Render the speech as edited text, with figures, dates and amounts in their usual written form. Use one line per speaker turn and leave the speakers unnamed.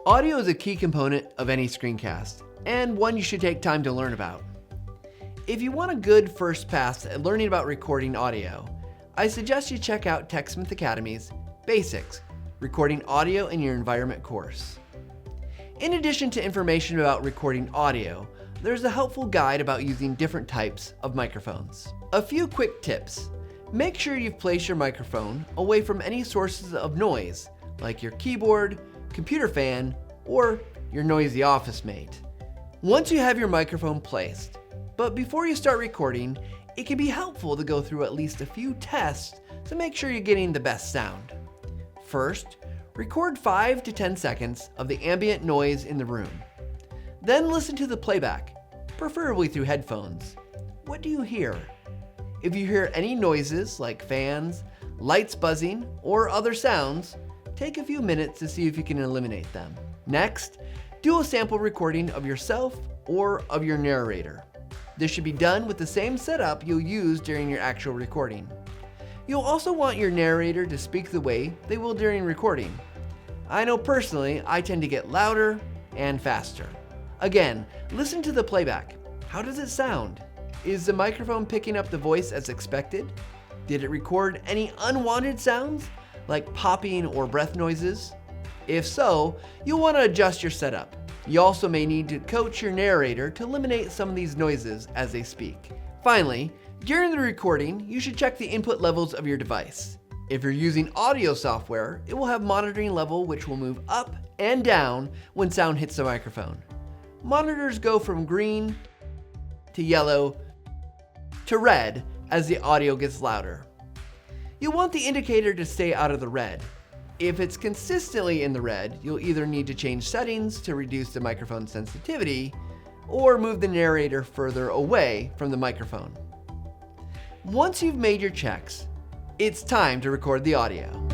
Audio is a key component of any screencast, and one you should take time to learn about. If you want a good first pass at learning about recording audio, I suggest you check out TechSmith Academy's Basics, Recording Audio in Your Environment course. In addition to information about recording audio, there's a helpful guide about using different types of microphones. A few quick tips. Make sure you've placed your microphone away from any sources of noise, like your keyboard, computer fan, or your noisy office mate. Once you have your microphone placed, but before you start recording, it can be helpful to go through at least a few tests to make sure you're getting the best sound. First, record 5 to 10 seconds of the ambient noise in the room. Then listen to the playback, preferably through headphones. What do you hear? If you hear any noises like fans, lights buzzing, or other sounds, take a few minutes to see if you can eliminate them. Next, do a sample recording of yourself or of your narrator. This should be done with the same setup you'll use during your actual recording. You'll also want your narrator to speak the way they will during recording. I know personally, I tend to get louder and faster. Again, listen to the playback. How does it sound? Is the microphone picking up the voice as expected? Did it record any unwanted sounds, like popping or breath noises? If so, you'll want to adjust your setup. You also may need to coach your narrator to eliminate some of these noises as they speak. Finally, during the recording, you should check the input levels of your device. If you're using audio software, it will have monitoring level which will move up and down when sound hits the microphone. Monitors go from green to yellow to red as the audio gets louder. You'll want the indicator to stay out of the red. If it's consistently in the red, you'll either need to change settings to reduce the microphone sensitivity or move the narrator further away from the microphone. Once you've made your checks, it's time to record the audio.